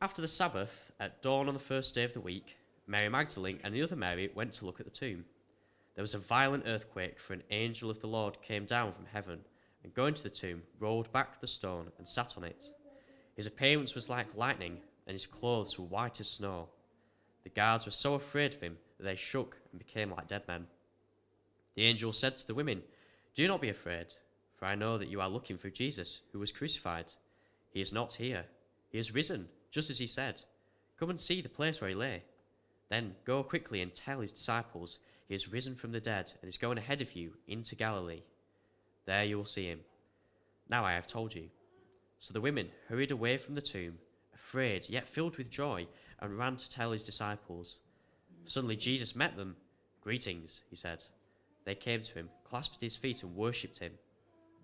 After the Sabbath, at dawn on the first day of the week, Mary Magdalene and the other Mary went to look at the tomb. There was a violent earthquake, for an angel of the Lord came down from heaven, and going to the tomb, rolled back the stone and sat on it. His appearance was like lightning, and his clothes were white as snow. The guards were so afraid of him that they shook and became like dead men. The angel said to the women, "Do not be afraid, for I know that you are looking for Jesus, who was crucified. He is not here. He has risen, just as he said. Come and see the place where he lay. Then go quickly and tell his disciples, he has risen from the dead and is going ahead of you into Galilee. There you will see him. Now I have told you." So the women hurried away from the tomb, afraid yet filled with joy, and ran to tell his disciples. Suddenly Jesus met them. "Greetings," he said. They came to him, clasped his feet, and worshipped him.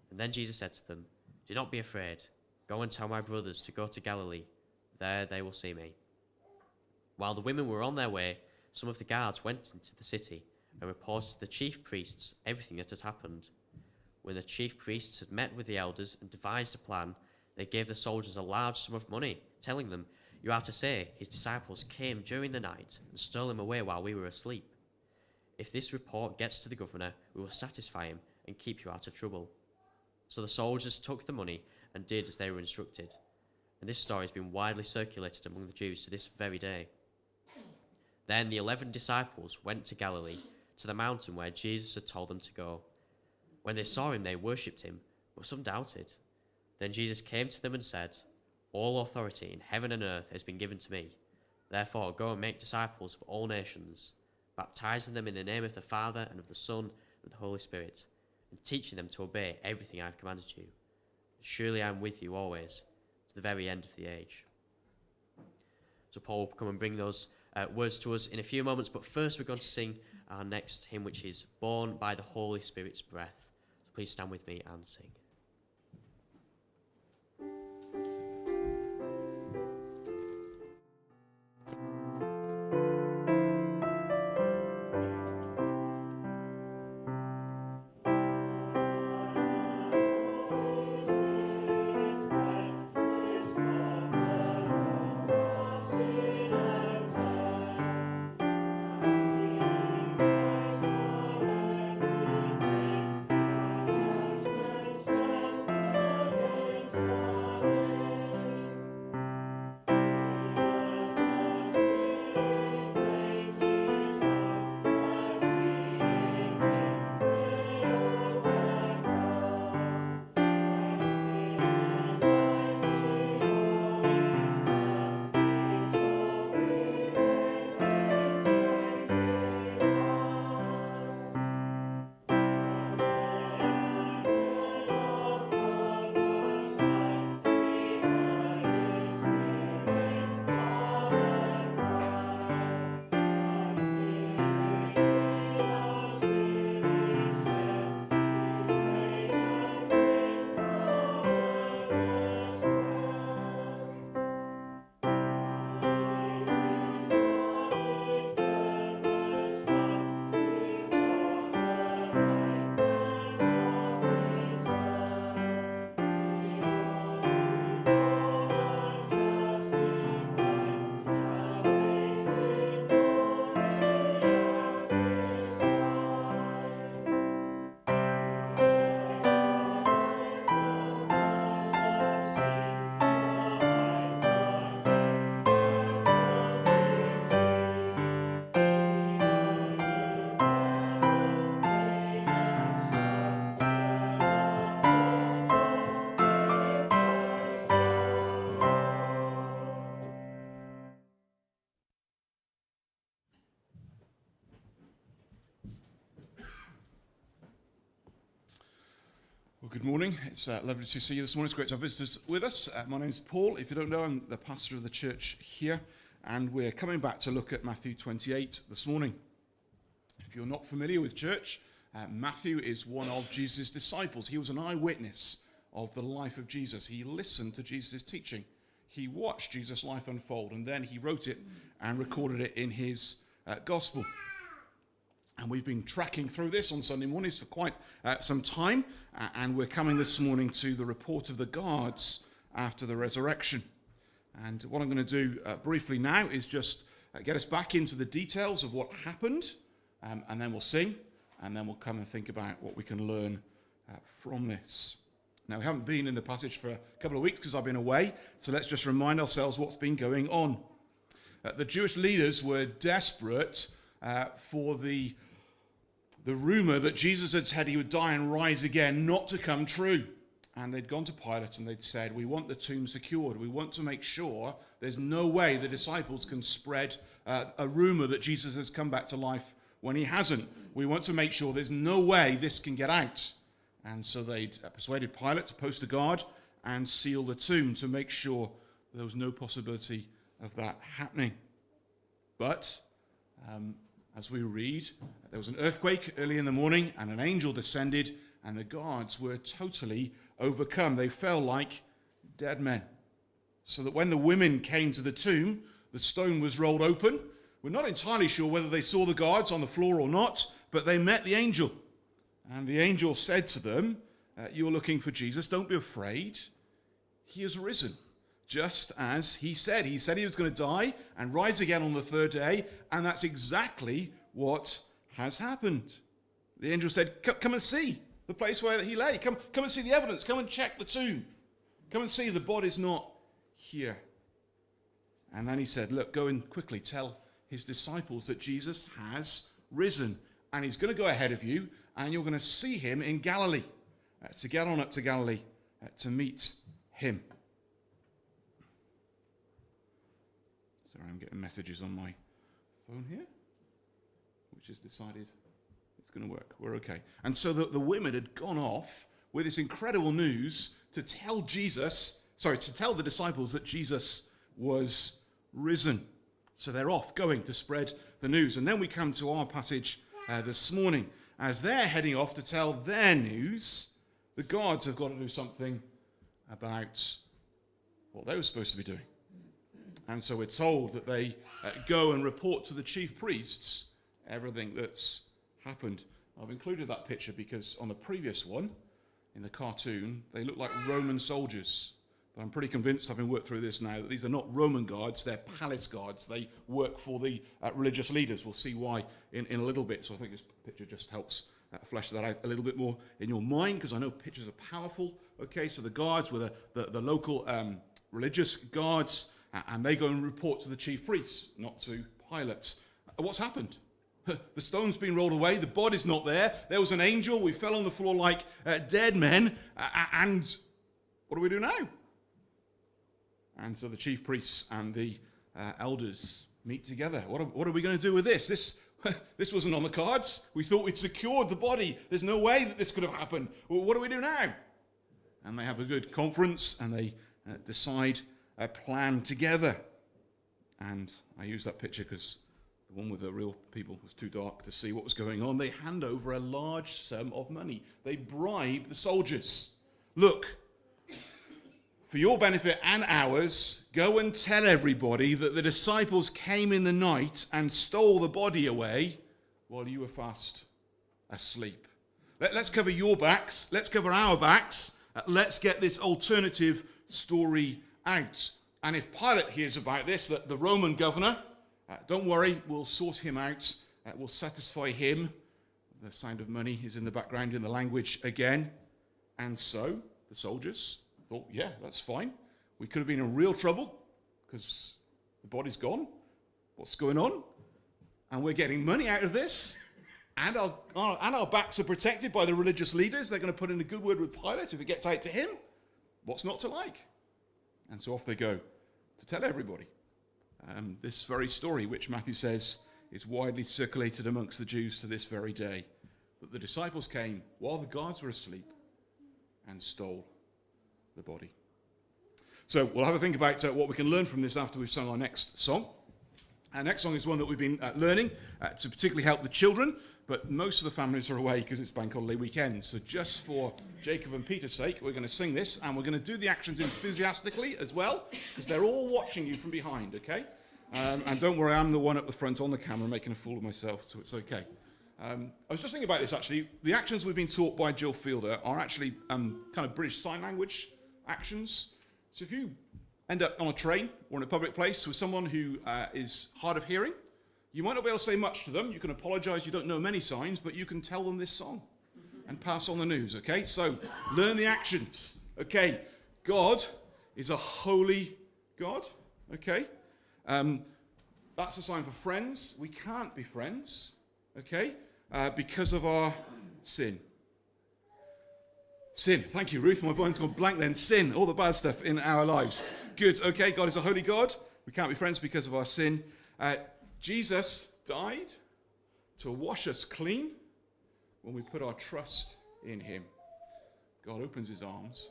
And then Jesus said to them, "Do not be afraid. Go and tell my brothers to go to Galilee. There they will see me." While the women were on their way, some of the guards went into the city and reported to the chief priests everything that had happened. When the chief priests had met with the elders and devised a plan, they gave the soldiers a large sum of money, telling them, "You are to say, his disciples came during the night and stole him away while we were asleep. If this report gets to the governor, we will satisfy him and keep you out of trouble." So the soldiers took the money and did as they were instructed. And this story has been widely circulated among the Jews to this very day. Then the 11 disciples went to Galilee, to the mountain where Jesus had told them to go. When they saw him, they worshipped him, but some doubted. Then Jesus came to them and said, "All authority in heaven and earth has been given to me. Therefore go and make disciples of all nations, baptizing them in the name of the Father and of the Son and of the Holy Spirit, and teaching them to obey everything I have commanded you. Surely I am with you always, to the very end of the age." So Paul will come and bring those words to us in a few moments, but first we're going to sing our next hymn, which is "Born by the Holy Spirit's Breath." So please stand with me and sing. Well, good morning. It's lovely to see you this morning. It's great to have visitors with us. My name is Paul. If you don't know, I'm the pastor of the church here, and we're coming back to look at Matthew 28 this morning. If you're not familiar with church, Matthew is one of Jesus' disciples. He was an eyewitness of the life of Jesus. He listened to Jesus' teaching. He watched Jesus' life unfold, and then he wrote it and recorded it in his gospel. And we've been tracking through this on Sunday mornings for quite some time, and we're coming this morning to the report of the guards after the resurrection. And what I'm going to do briefly now is just get us back into the details of what happened, and then we'll sing, and then we'll come and think about what we can learn from this. Now, we haven't been in the passage for a couple of weeks because I've been away, so let's just remind ourselves what's been going on. The Jewish leaders were desperate for the rumor that Jesus had said he would die and rise again not to come true. And they'd gone to Pilate and they'd said, we want the tomb secured. We want to make sure there's no way the disciples can spread a rumor that Jesus has come back to life when he hasn't. We want to make sure there's no way this can get out. And so they'd persuaded Pilate to post a guard and seal the tomb to make sure there was no possibility of that happening. But as we read, there was an earthquake early in the morning and an angel descended and the guards were totally overcome. They fell like dead men. So that when the women came to the tomb, the stone was rolled open. We're not entirely sure whether they saw the guards on the floor or not, but they met the angel. And the angel said to them, you're looking for Jesus, don't be afraid. He has risen, just as he said. He said he was going to die and rise again on the third day, and that's exactly what has happened. The angel said, come and see the place where he lay. Come and see the evidence. Come and check the tomb. Come and see the body's not here. And then he said, look, go and quickly tell his disciples that Jesus has risen. And he's going to go ahead of you, and you're going to see him in Galilee. So get on up to Galilee to meet him. Sorry, I'm getting messages on my phone here, which has decided it's going to work. We're okay. And so the women had gone off with this incredible news to tell the disciples that Jesus was risen. So they're off, going to spread the news. And then we come to our passage this morning. As they're heading off to tell their news, the guards have got to do something about what they were supposed to be doing. And so we're told that they go and report to the chief priests everything that's happened. I've included that picture because on the previous one, in the cartoon, they look like Roman soldiers. But I'm pretty convinced, having worked through this now, that these are not Roman guards, they're palace guards. They work for the religious leaders. We'll see why in a little bit. So I think this picture just helps flesh that out a little bit more in your mind, because I know pictures are powerful. Okay, so the guards were the local religious guards, and they go and report to the chief priests, not to Pilate. What's happened? The stone's been rolled away, the body's not there, there was an angel, we fell on the floor like dead men, and what do we do now? And so the chief priests and the elders meet together. What are we going to do with this? This wasn't on the cards. We thought we'd secured the body. There's no way that this could have happened. Well, what do we do now? And they have a good conference and they decide a plan together. And I use that picture because the one with the real people was too dark to see what was going on. They hand over a large sum of money. They bribe the soldiers. Look, for your benefit and ours, go and tell everybody that the disciples came in the night and stole the body away while you were fast asleep. Let's cover your backs. Let's cover our backs. Let's get this alternative story out. And if Pilate hears about this, the Roman governor, don't worry, we'll sort him out. We'll satisfy him. The sound of money is in the background in the language again. And so the soldiers thought, yeah, that's fine. We could have been in real trouble because the body's gone. What's going on? And we're getting money out of this. And our backs are protected by the religious leaders. They're going to put in a good word with Pilate if it gets out to him. What's not to like? And so off they go to tell everybody. This very story, which Matthew says is widely circulated amongst the Jews to this very day, that the disciples came while the guards were asleep and stole the body. So we'll have a think about what we can learn from this after we've sung our next song. Our next song is one that we've been learning to particularly help the children, but most of the families are away because it's Bank Holiday weekend. So just for Jacob and Peter's sake, we're going to sing this, and we're going to do the actions enthusiastically as well, because they're all watching you from behind, okay? And don't worry, I'm the one up the front on the camera making a fool of myself, so it's okay. I was just thinking about this, actually. The actions we've been taught by Jill Fielder are actually kind of British Sign Language actions. So if you end up on a train or in a public place with someone who is hard of hearing, you might not be able to say much to them. You can apologize, you don't know many signs, but you can tell them this song and pass on the news, okay? So learn the actions, okay? God is a holy God, okay? That's a sign for friends. We can't be friends, okay? Because of our sin. Sin. Thank you, Ruth. My mind's gone blank then. Sin. All the bad stuff in our lives. Good. Okay, God is a holy God. We can't be friends because of our sin. Jesus died to wash us clean when we put our trust in him. God opens his arms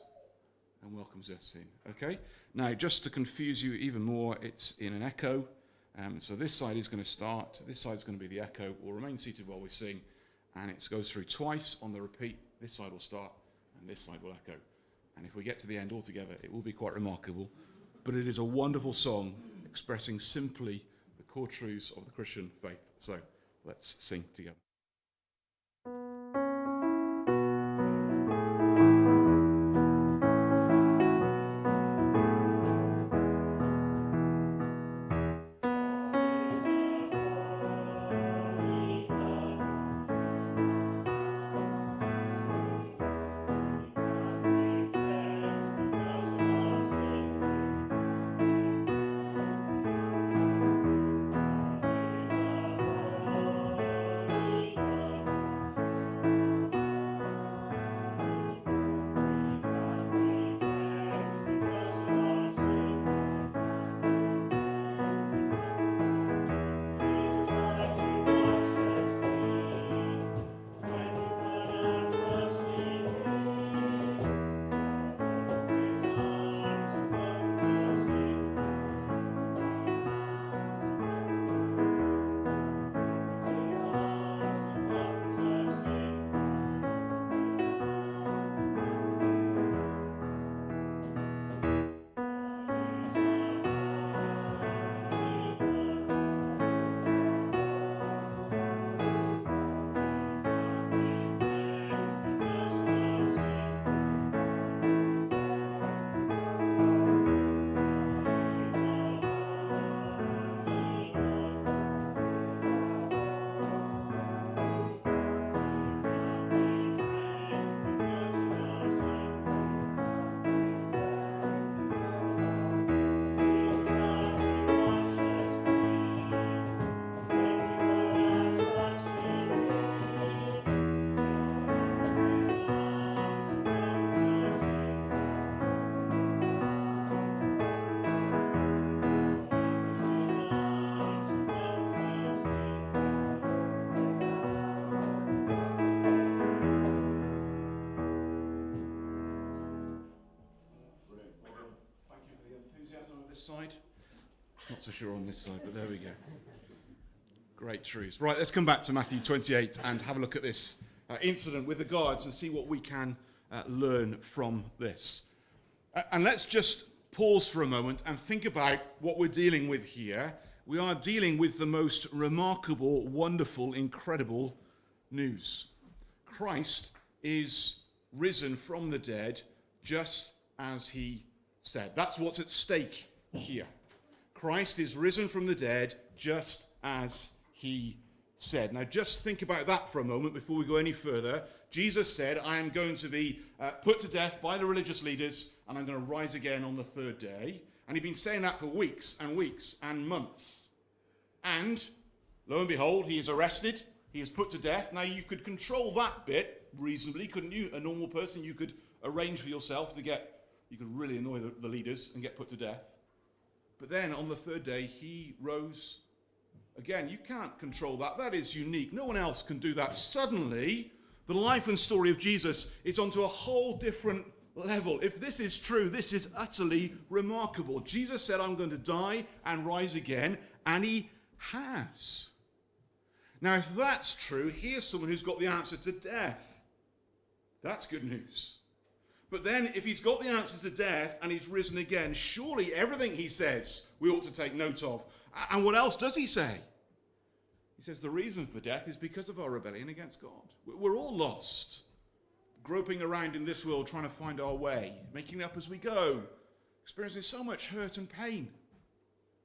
and welcomes us in. Okay? Now, just to confuse you even more, it's in an echo. So this side is going to start. This side is going to be the echo. We'll remain seated while we sing. And it goes through twice on the repeat. This side will start and this side will echo. And if we get to the end altogether, it will be quite remarkable. But it is a wonderful song expressing simply the core truths of the Christian faith. So let's sing together. Side. Not so sure on this side, but there we go. Great truths. Right, let's come back to Matthew 28 and have a look at this incident with the guards and see what we can learn from this. And let's just pause for a moment and think about what we're dealing with here. We are dealing with the most remarkable, wonderful, incredible news. Christ is risen from the dead just as he said. That's what's at stake here. Christ is risen from the dead just as he said. Now just think about that for a moment before we go any further. Jesus said, I am going to be put to death by the religious leaders and I'm going to rise again on the third day. And he'd been saying that for weeks and weeks and months. And lo and behold, he is arrested. He is put to death. Now you could control that bit reasonably, couldn't you? A normal person, you could arrange for yourself to you could really annoy the leaders and get put to death. But then on the third day, he rose again. You can't control that. That is unique. No one else can do that. Suddenly, the life and story of Jesus is onto a whole different level. If this is true, this is utterly remarkable. Jesus said, I'm going to die and rise again, and he has. Now, if that's true, here's someone who's got the answer to death. That's good news. But then, if he's got the answer to death and he's risen again, surely everything he says we ought to take note of. And what else does he say? He says the reason for death is because of our rebellion against God. We're all lost, groping around in this world trying to find our way, making it up as we go, experiencing so much hurt and pain.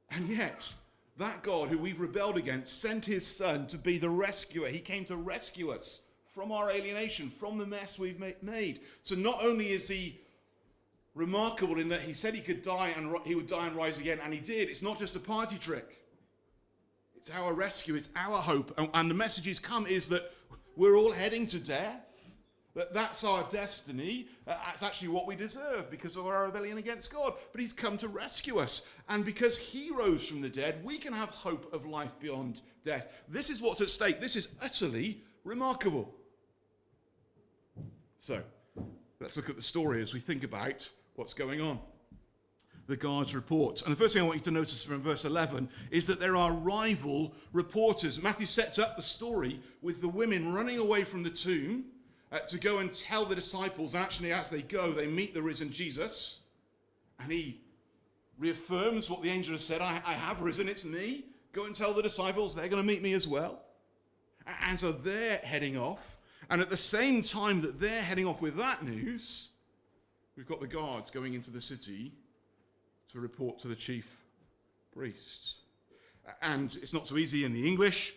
And yet, that God who we've rebelled against sent his son to be the rescuer. He came to rescue us from our alienation, from the mess we've made. So not only is he remarkable in that he said he could die and he would die and rise again, and he did. It's not just a party trick. It's our rescue. It's our hope. And the message he's come is that we're all heading to death. That's our destiny. That's actually what we deserve because of our rebellion against God. But he's come to rescue us. And because he rose from the dead, we can have hope of life beyond death. This is what's at stake. This is utterly remarkable. So, let's look at the story as we think about what's going on. The guards report. And the first thing I want you to notice from verse 11 is that there are rival reporters. Matthew sets up the story with the women running away from the tomb to go and tell the disciples. And actually, as they go, they meet the risen Jesus. And he reaffirms what the angel has said. I have risen, it's me. Go and tell the disciples, they're going to meet me as well. And so they're heading off. And at the same time that they're heading off with that news, we've got the guards going into the city to report to the chief priests. And it's not so easy in the English,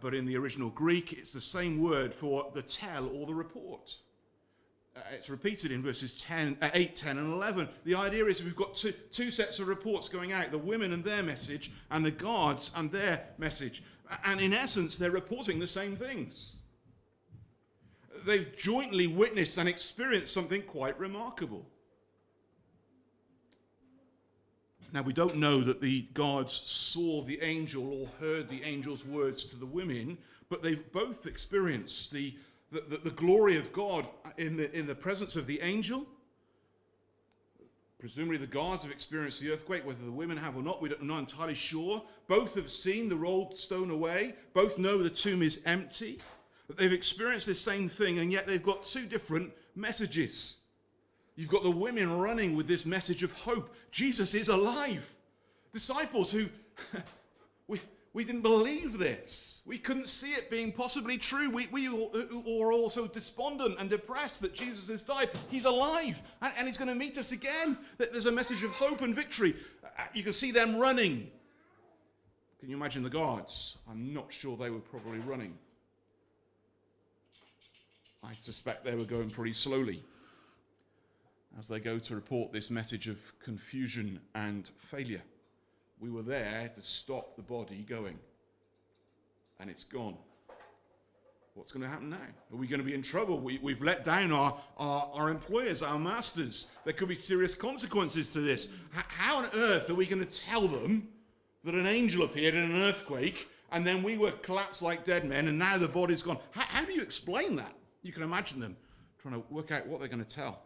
but in the original Greek, it's the same word for the tell or the report. It's repeated in verses 8, 10, and 11. The idea is we've got two sets of reports going out, the women and their message, and the guards and their message. And in essence, they're reporting the same things. They've jointly witnessed and experienced something quite remarkable. Now, we don't know that the guards saw the angel or heard the angel's words to the women, but they've both experienced the glory of God in the presence of the angel. Presumably the guards have experienced the earthquake, whether the women have or not, we're not entirely sure. Both have seen the rolled stone away. Both know the tomb is empty. But they've experienced the same thing, and yet they've got two different messages. You've got the women running with this message of hope. Jesus is alive. Disciples who, we didn't believe this. We couldn't see it being possibly true. We were also despondent and depressed that Jesus has died. He's alive, and he's going to meet us again. There's a message of hope and victory. You can see them running. Can you imagine the guards? I'm not sure they were probably running. I suspect they were going pretty slowly as they go to report this message of confusion and failure. We were there to stop the body going, and it's gone. What's going to happen now? Are we going to be in trouble? We've let down our employers, our masters. There could be serious consequences to this. How on earth are we going to tell them that an angel appeared in an earthquake, and then we were collapsed like dead men, and now the body's gone? How do you explain that? You can imagine them trying to work out what they're going to tell.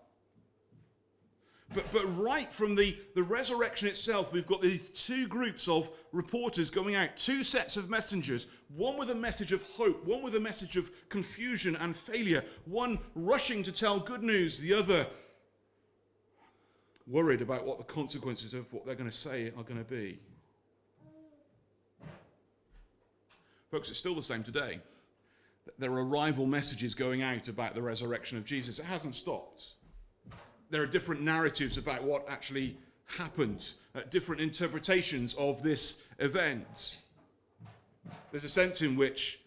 But right from the resurrection itself, we've got these two groups of reporters going out, two sets of messengers, one with a message of hope, one with a message of confusion and failure, one rushing to tell good news, the other worried about what the consequences of what they're going to say are going to be. Folks, it's still the same today. There are rival messages going out about the resurrection of Jesus. It hasn't stopped. There are different narratives about what actually happened, different interpretations of this event. There's a sense in which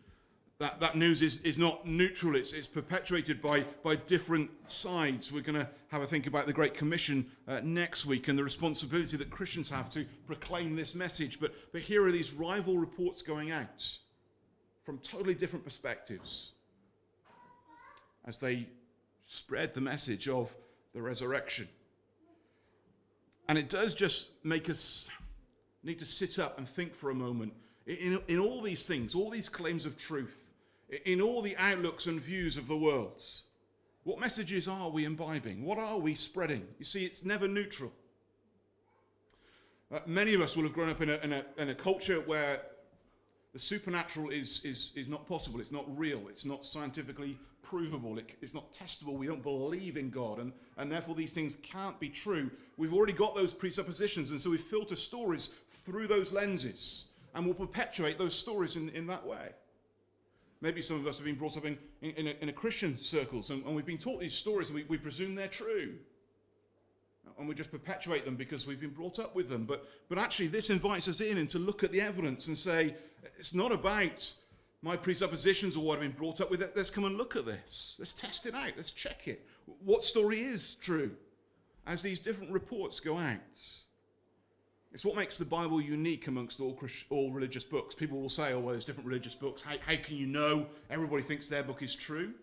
that news is not neutral. It's perpetuated by different sides. We're going to have a think about the Great Commission next week and the responsibility that Christians have to proclaim this message. But here are these rival reports going out from totally different perspectives as they spread the message of the resurrection. And it does just make us need to sit up and think for a moment in all these things, all these claims of truth, in all the outlooks and views of the world. What messages are we imbibing? What are we spreading? You see, it's never neutral. Many of us will have grown up in a culture where the supernatural is not possible. It's not real. It's not scientifically provable. It's not testable. We don't believe in God, and therefore these things can't be true. We've already got those presuppositions, and so we filter stories through those lenses, and we'll perpetuate those stories in that way. Maybe some of us have been brought up in a Christian circles, and we've been taught these stories, and we presume they're true. and we just perpetuate them because we've been brought up with them. But actually this invites us in and to look at the evidence and say, it's not about my presuppositions or what I've been brought up with. Let's come and look at this. Let's test it out. Let's check it. What story is true as these different reports go out? It's what makes the Bible unique amongst all religious books. People will say, oh, well, there's different religious books. How can you know everybody thinks their book is true?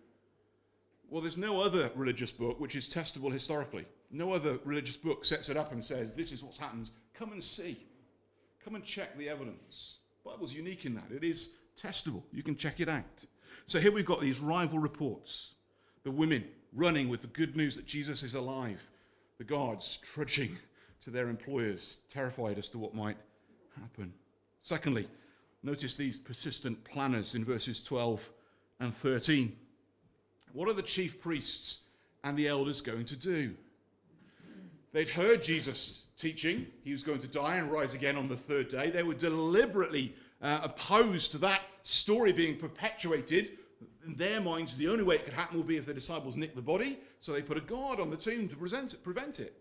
Well, there's no other religious book which is testable historically. No other religious book sets it up and says, this is what's happened. Come and see. Come and check the evidence. The Bible's unique in that. It is testable. You can check it out. So here we've got these rival reports. The women running with the good news that Jesus is alive. The guards trudging to their employers, terrified as to what might happen. Secondly, notice these persistent planners in verses 12 and 13. What are the chief priests and the elders going to do? They'd heard Jesus teaching. He was going to die and rise again on the third day. They were deliberately opposed to that story being perpetuated. In their minds, the only way it could happen would be if the disciples nicked the body. So they put a guard on the tomb to prevent it.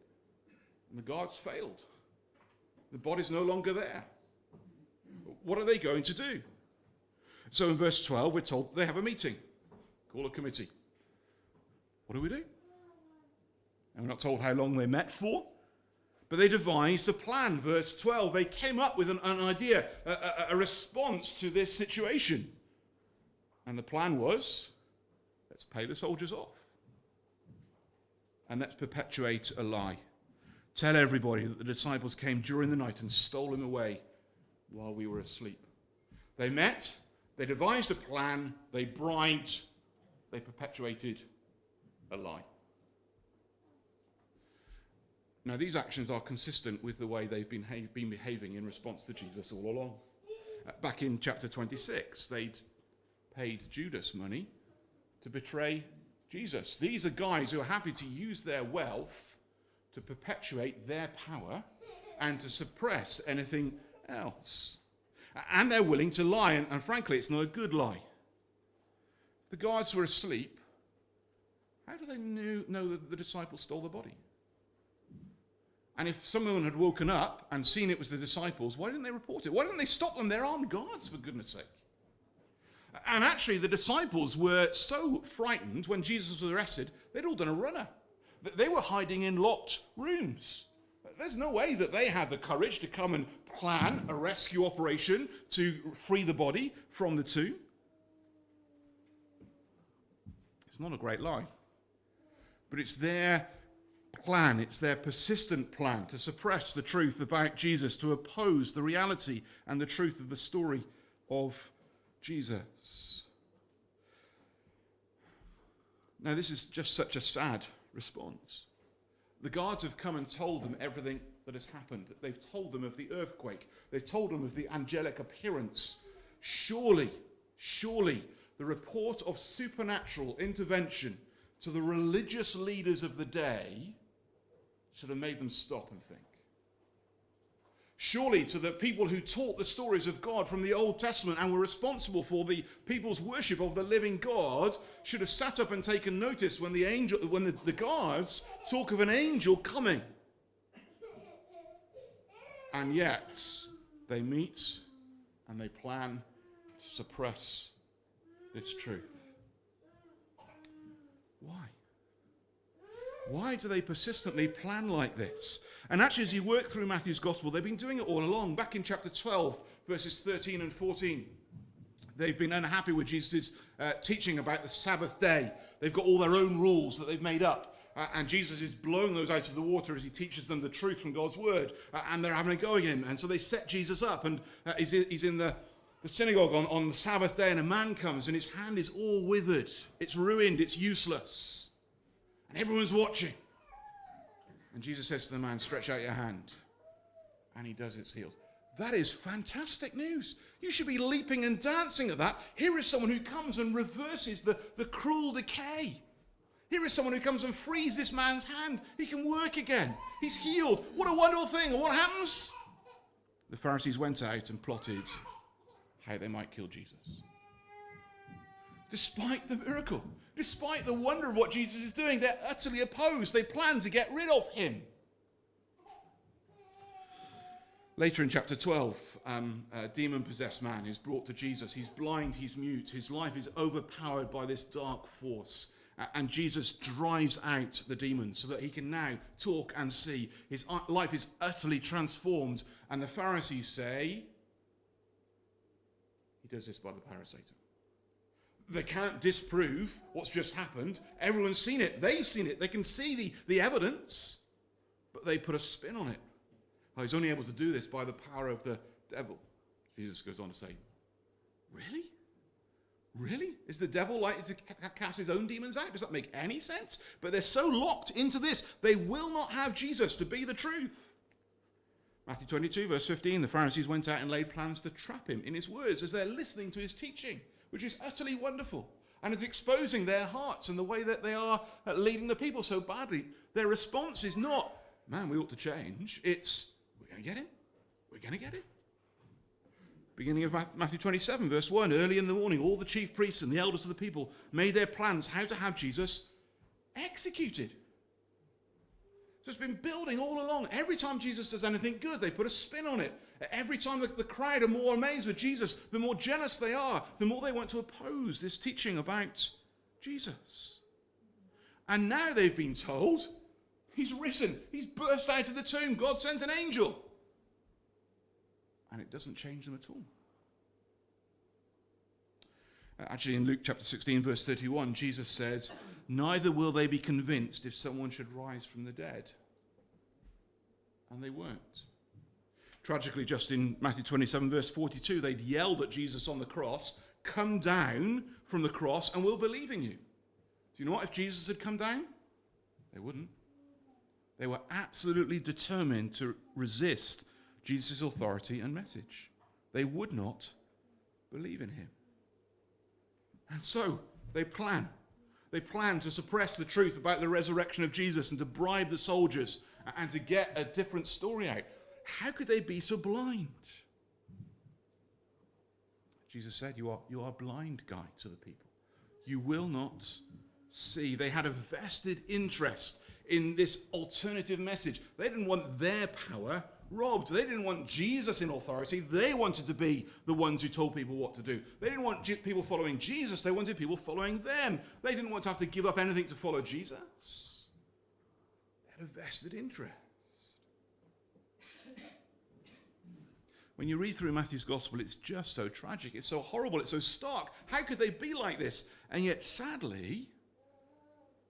And the guards failed. The body's no longer there. What are they going to do? So in verse 12, we're told they have a meeting. Call a committee. What do we do? And we're not told how long they met for, but they devised a plan. Verse 12, they came up with an idea, a response to this situation. And the plan was, let's pay the soldiers off. And let's perpetuate a lie. Tell everybody that the disciples came during the night and stole him away while we were asleep. They met, they devised a plan, they bribed, they perpetuated a lie. Now, these actions are consistent with the way they've been behaving in response to Jesus all along. Back in chapter 26, they'd paid Judas money to betray Jesus. These are guys who are happy to use their wealth to perpetuate their power and to suppress anything else. And they're willing to lie, and frankly, it's not a good lie. The guards were asleep. How do they know that the disciples stole the body? And if someone had woken up and seen it was the disciples, why didn't they report it? Why didn't they stop them? They're armed guards, for goodness sake. And actually, the disciples were so frightened when Jesus was arrested, they'd all done a runner. They were hiding in locked rooms. There's no way that they had the courage to come and plan a rescue operation to free the body from the tomb. It's not a great lie. But it's their plan, it's their persistent plan to suppress the truth about Jesus, to oppose the reality and the truth of the story of Jesus. Now, this is just such a sad response. The guards have come and told them everything that has happened. They've told them of the earthquake. They've told them of the angelic appearance. Surely, the report of supernatural intervention to the religious leaders of the day should have made them stop and think. Surely to the people who taught the stories of God from the Old Testament and were responsible for the people's worship of the living God should have sat up and taken notice when the guards talk of an angel coming. And yet they meet and they plan to suppress this truth. Why? Why do they persistently plan like this? And actually, as you work through Matthew's gospel, they've been doing it all along. Back in chapter 12, verses 13 and 14, they've been unhappy with Jesus' teaching about the Sabbath day. They've got all their own rules that they've made up. And Jesus is blowing those out of the water as he teaches them the truth from God's word. And they're having a go at him. And so they set Jesus up. And he's in the synagogue on the Sabbath day, and a man comes, and his hand is all withered. It's ruined. It's useless. And everyone's watching. And Jesus says to the man, stretch out your hand. And he does, it's healed. That is fantastic news. You should be leaping and dancing at that. Here is someone who comes and reverses the cruel decay. Here is someone who comes and frees this man's hand. He can work again. He's healed. What a wonderful thing. And what happens? The Pharisees went out and plotted how they might kill Jesus. Despite the miracle, despite the wonder of what Jesus is doing, they're utterly opposed. They plan to get rid of him. Later in chapter 12, a demon-possessed man is brought to Jesus. He's blind, he's mute. His life is overpowered by this dark force. And Jesus drives out the demon so that he can now talk and see. His life is utterly transformed. And the Pharisees say, he does this by the parasatan. They can't disprove what's just happened. Everyone's seen it. They've seen it. They can see the evidence. But they put a spin on it. Oh, he's only able to do this by the power of the devil. Jesus goes on to say, really? Really? Is the devil likely to cast his own demons out? Does that make any sense? But they're so locked into this, they will not have Jesus to be the truth. Matthew 22, verse 15, the Pharisees went out and laid plans to trap him in his words as they're listening to his teaching, which is utterly wonderful and is exposing their hearts and the way that they are leading the people so badly. Their response is not, man, we ought to change. It's, we're going to get him. We're going to get him. Beginning of Matthew 27, verse 1, early in the morning, all the chief priests and the elders of the people made their plans how to have Jesus executed. So it's been building all along. Every time Jesus does anything good, they put a spin on it. Every time the crowd are more amazed with Jesus, the more jealous they are, the more they want to oppose this teaching about Jesus. And now they've been told, he's risen. He's burst out of the tomb. God sent an angel. And it doesn't change them at all. Actually, in Luke chapter 16, verse 31, Jesus says, neither will they be convinced if someone should rise from the dead. And they weren't. Tragically, just in Matthew 27, verse 42, they'd yelled at Jesus on the cross, come down from the cross and we'll believe in you. Do you know what? If Jesus had come down, they wouldn't. They were absolutely determined to resist Jesus' authority and message. They would not believe in him. And so they plan. They plan to suppress the truth about the resurrection of Jesus and to bribe the soldiers and to get a different story out. How could they be so blind? Jesus said, you are blind, guide to the people. You will not see. They had a vested interest in this alternative message. They didn't want their power robbed. They didn't want Jesus in authority. They wanted to be the ones who told people what to do. They didn't want people following Jesus. They wanted people following them. They didn't want to have to give up anything to follow Jesus. They had a vested interest. When you read through Matthew's gospel, it's just so tragic. It's so horrible. It's so stark. How could they be like this? And yet, sadly,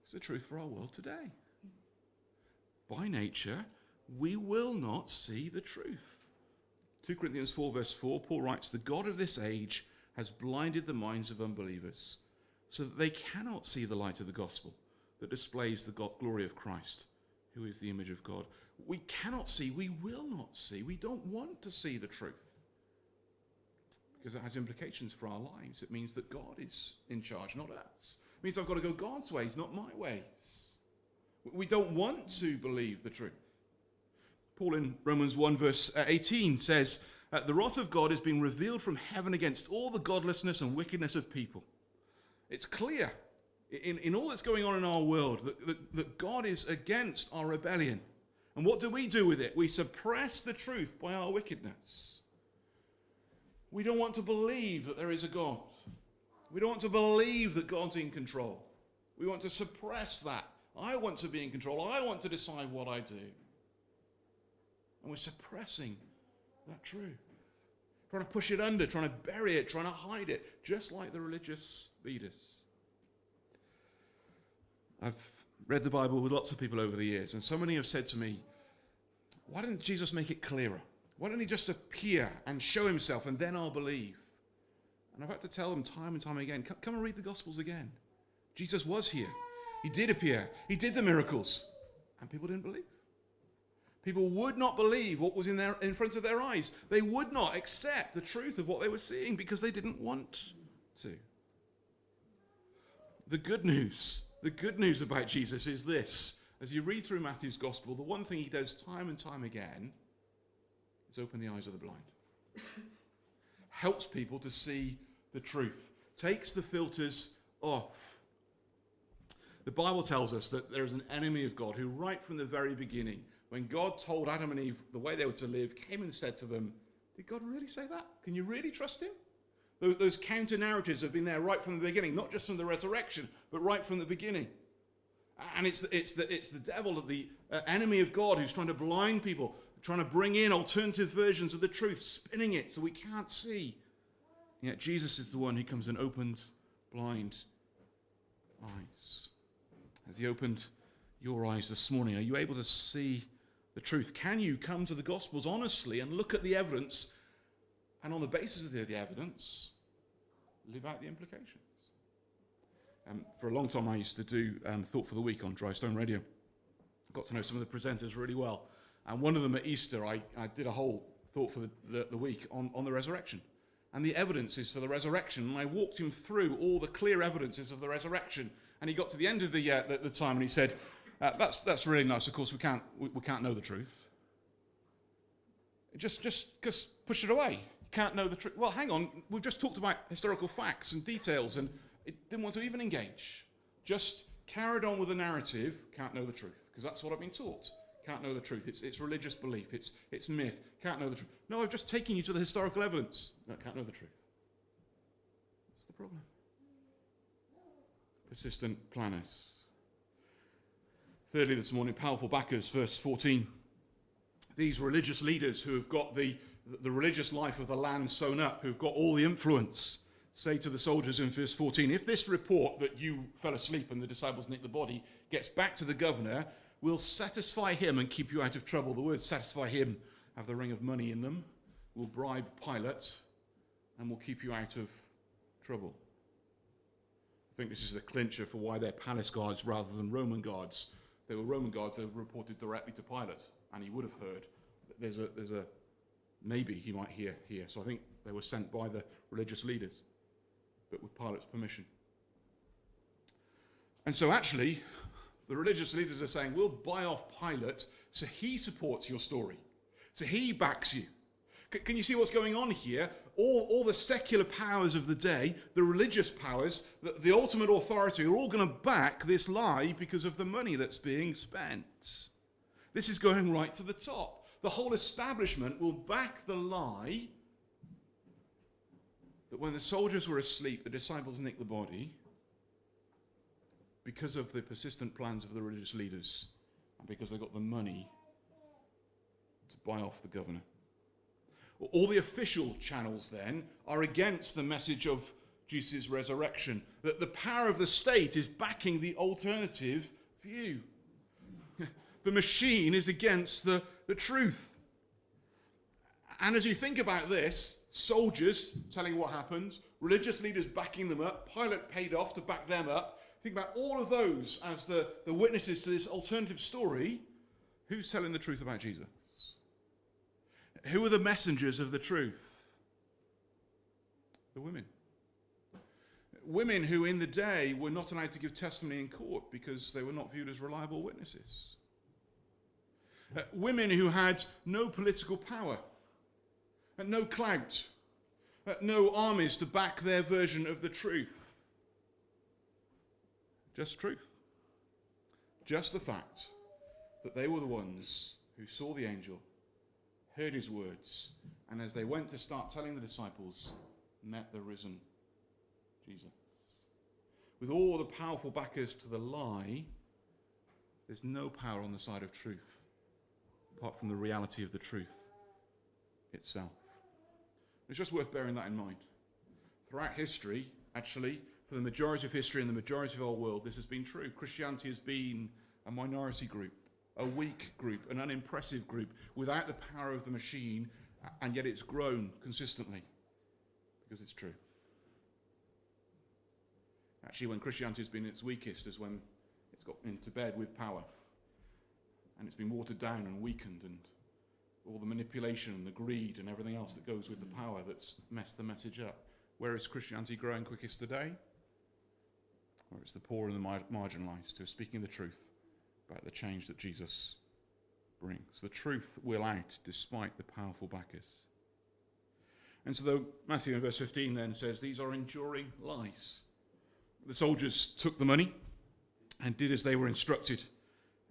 it's the truth for our world today. By nature, we will not see the truth. 2 Corinthians 4 verse 4, Paul writes, the God of this age has blinded the minds of unbelievers so that they cannot see the light of the gospel that displays the glory of Christ, who is the image of God. We cannot see, we will not see, we don't want to see the truth because it has implications for our lives. It means that God is in charge, not us. It means I've got to go God's ways, not my ways. We don't want to believe the truth. Paul in Romans 1 verse 18 says, the wrath of God is being revealed from heaven against all the godlessness and wickedness of people. It's clear in all that's going on in our world that God is against our rebellion. And what do we do with it? We suppress the truth by our wickedness. We don't want to believe that there is a God. We don't want to believe that God's in control. We want to suppress that. I want to be in control. I want to decide what I do. And we're suppressing that truth. Trying to push it under, trying to bury it, trying to hide it, just like the religious leaders. I've read the Bible with lots of people over the years, and so many have said to me, why didn't Jesus make it clearer? Why didn't he just appear and show himself, and then I'll believe? And I've had to tell them time and time again, come and read the Gospels again. Jesus was here. He did appear. He did the miracles. And people didn't believe. People would not believe what was in front of their eyes. They would not accept the truth of what they were seeing because they didn't want to. The good news about Jesus is this. As you read through Matthew's gospel, the one thing he does time and time again is open the eyes of the blind. Helps people to see the truth. Takes the filters off. The Bible tells us that there is an enemy of God who right from the very beginning when God told Adam and Eve the way they were to live, came and said to them, did God really say that? Can you really trust him? Those counter-narratives have been there right from the beginning, not just from the resurrection, but right from the beginning. And it's the devil, the enemy of God, who's trying to blind people, trying to bring in alternative versions of the truth, spinning it so we can't see. And yet Jesus is the one who comes and opens blind eyes. Has he opened your eyes this morning? Are you able to see the truth? Can you come to the Gospels honestly and look at the evidence, and on the basis of the evidence, live out the implications? For a long time I used to do Thought for the Week on Dry Stone Radio. I got to know some of the presenters really well. And one of them at Easter, I did a whole Thought for the Week on the resurrection. And the evidences for the resurrection. And I walked him through all the clear evidences of the resurrection. And he got to the end of the time and he said, that's really nice. Of course, we can't know the truth. Just push it away. You can't know the truth. Well, hang on. We've just talked about historical facts and details, and it didn't want to even engage. Just carried on with the narrative. Can't know the truth, because that's what I've been taught. Can't know the truth. It's religious belief. It's myth. Can't know the truth. No, I've just taken you to the historical evidence. No, can't know the truth. That's the problem. Persistent planners. Thirdly, this morning, powerful backers, verse 14. These religious leaders who have got the religious life of the land sewn up, who've got all the influence, say to the soldiers in verse 14, if this report that you fell asleep and the disciples nicked the body gets back to the governor, we'll satisfy him and keep you out of trouble. The words satisfy him have the ring of money in them. We'll bribe Pilate and we'll keep you out of trouble. I think this is the clincher for why they're palace guards rather than Roman guards. If they were Roman guards, they reported directly to Pilate, and he would have heard. There's a maybe he might hear here. So I think they were sent by the religious leaders, but with Pilate's permission. And so actually, the religious leaders are saying, we'll buy off Pilate so he supports your story, so he backs you. Can you see what's going on here? All the secular powers of the day, the religious powers, the ultimate authority are all going to back this lie because of the money that's being spent. This is going right to the top. The whole establishment will back the lie that when the soldiers were asleep, the disciples nicked the body because of the persistent plans of the religious leaders and because they got the money to buy off the governor. All the official channels then are against the message of Jesus' resurrection, that the power of the state is backing the alternative view. The machine is against the truth. And as you think about this, soldiers telling what happened, religious leaders backing them up, Pilate paid off to back them up, think about all of those as the witnesses to this alternative story. Who's telling the truth about Jesus? Who are the messengers of the truth? The women. Women who in the day were not allowed to give testimony in court because they were not viewed as reliable witnesses. Women who had no political power, no clout, no armies to back their version of the truth. Just truth. Just the fact that they were the ones who saw the angel, heard his words, and as they went to start telling the disciples, met the risen Jesus. With all the powerful backers to the lie, there's no power on the side of truth, apart from the reality of the truth itself. It's just worth bearing that in mind. Throughout history, actually, for the majority of history and the majority of our world, this has been true. Christianity has been a minority group, a weak group, an unimpressive group, without the power of the machine, and yet it's grown consistently because it's true. Actually, when Christianity has been its weakest is when it's got into bed with power, and it's been watered down and weakened, and all the manipulation and the greed and everything else that goes with the power that's messed the message up. Where is Christianity growing quickest today? Where it's the poor and the marginalized who are speaking the truth about the change that Jesus brings. The truth will out despite the powerful backers. And so Matthew in verse 15 then says, these are enduring lies. The soldiers took the money and did as they were instructed.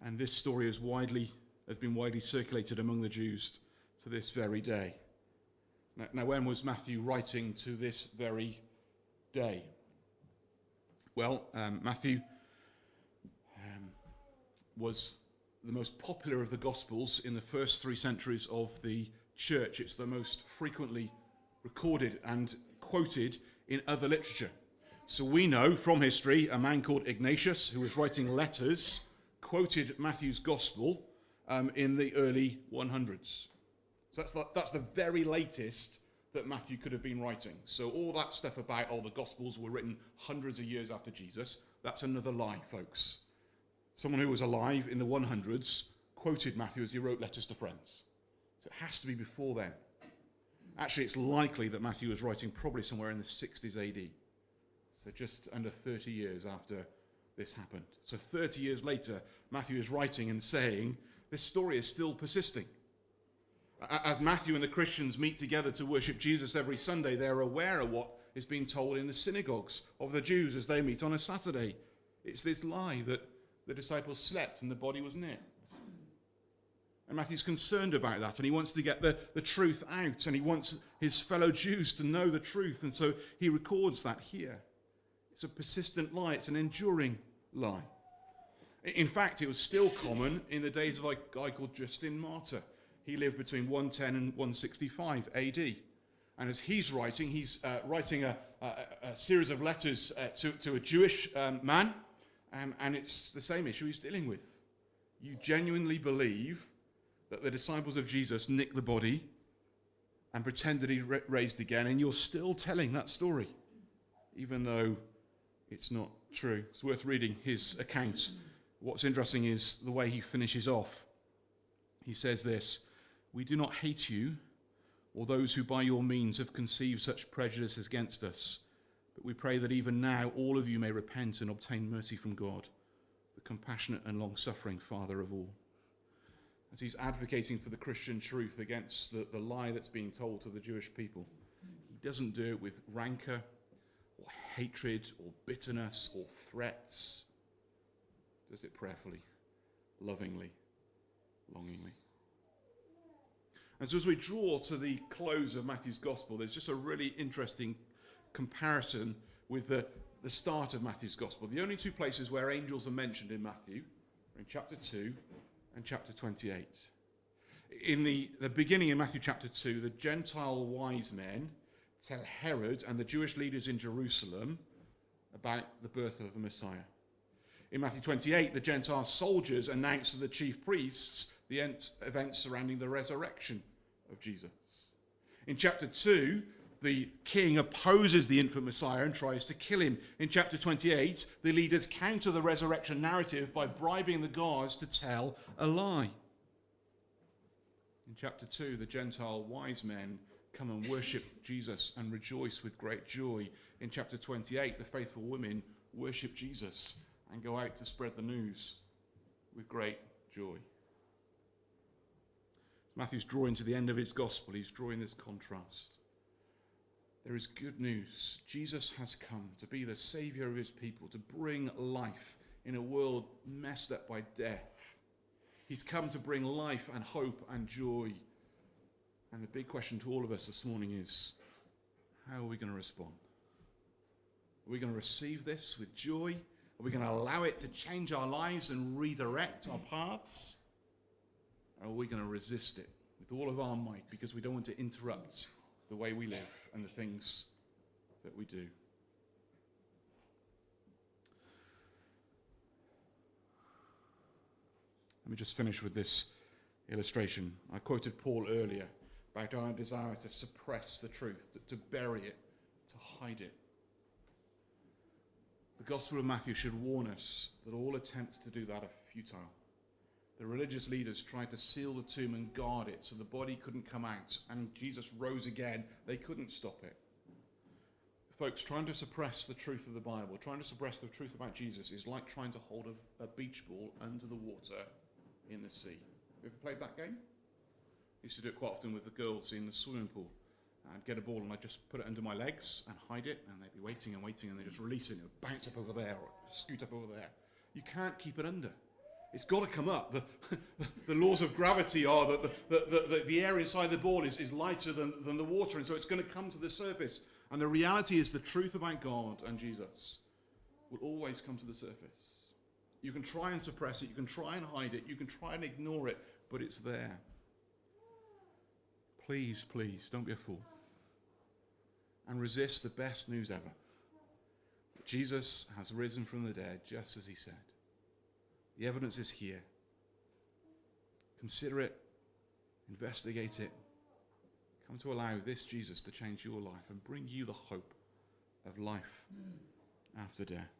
And this story is widely has been widely circulated among the Jews to this very day. Now, when was Matthew writing to this very day? Well, Matthew was the most popular of the Gospels in the first 3 centuries of the church. It's the most frequently recorded and quoted in other literature. So we know from history a man called Ignatius, who was writing letters, quoted Matthew's Gospel in the early 100s. So that's the very latest that Matthew could have been writing. So all that stuff about, the Gospels were written hundreds of years after Jesus, that's another lie, folks. Someone who was alive in the 100s quoted Matthew as he wrote letters to friends. So it has to be before then. Actually, it's likely that Matthew was writing probably somewhere in the 60s AD. So just under 30 years after this happened. So 30 years later, Matthew is writing and saying, this story is still persisting. As Matthew and the Christians meet together to worship Jesus every Sunday, they're aware of what is being told in the synagogues of the Jews as they meet on a Saturday. It's this lie that the disciples slept and the body was nipped. And Matthew's concerned about that, and he wants to get the truth out, and he wants his fellow Jews to know the truth, and so he records that here. It's a persistent lie. It's an enduring lie. In fact, it was still common in the days of a guy called Justin Martyr. He lived between 110 and 165 AD. And as he's writing a series of letters to a Jewish man, and it's the same issue he's dealing with. You genuinely believe that the disciples of Jesus nicked the body and pretend that he raised again, and you're still telling that story, even though it's not true. It's worth reading his account. What's interesting is the way he finishes off. He says this, "We do not hate you, or those who by your means have conceived such prejudices against us, but we pray that even now all of you may repent and obtain mercy from God, the compassionate and long-suffering Father of all." As he's advocating for the Christian truth against the lie that's being told to the Jewish people, he doesn't do it with rancor or hatred or bitterness or threats. He does it prayerfully, lovingly, longingly. And so as we draw to the close of Matthew's Gospel, there's just a really interesting comparison with the start of Matthew's Gospel. The only 2 places where angels are mentioned in Matthew are in chapter 2 and chapter 28. In the beginning in Matthew chapter 2, the Gentile wise men tell Herod and the Jewish leaders in Jerusalem about the birth of the Messiah. In Matthew 28, the Gentile soldiers announce to the chief priests the events surrounding the resurrection of Jesus. In chapter 2, the king opposes the infant Messiah and tries to kill him. In chapter 28, the leaders counter the resurrection narrative by bribing the guards to tell a lie. In chapter 2, the Gentile wise men come and worship Jesus and rejoice with great joy. In chapter 28, the faithful women worship Jesus and go out to spread the news with great joy. Matthew's drawing to the end of his gospel. He's drawing this contrast. There is good news. Jesus has come to be the Savior of his people, to bring life in a world messed up by death. He's come to bring life and hope and joy. And the big question to all of us this morning is, how are we going to respond? Are we going to receive this with joy? Are we going to allow it to change our lives and redirect our paths? Or are we going to resist it with all of our might because we don't want to interrupt the way we live and the things that we do? Let me just finish with this illustration. I quoted Paul earlier about our desire to suppress the truth, to bury it, to hide it. The Gospel of Matthew should warn us that all attempts to do that are futile. The religious leaders tried to seal the tomb and guard it so the body couldn't come out, and Jesus rose again. They couldn't stop it. Folks, trying to suppress the truth of the Bible, trying to suppress the truth about Jesus is like trying to hold a beach ball under the water in the sea. Have you ever played that game? I used to do it quite often with the girls in the swimming pool. I'd get a ball and I'd just put it under my legs and hide it, and they'd be waiting and waiting, and they'd just release it, and it would bounce up over there or scoot up over there. You can't keep it under. It's got to come up. The laws of gravity are that the air inside the ball is lighter than the water, and so it's going to come to the surface. And the reality is the truth about God and Jesus will always come to the surface. You can try and suppress it, you can try and hide it, you can try and ignore it, but it's there. Please, please, don't be a fool. And resist the best news ever. Jesus has risen from the dead, just as he said. The evidence is here. Consider it, investigate it. Come to allow this Jesus to change your life and bring you the hope of life after death.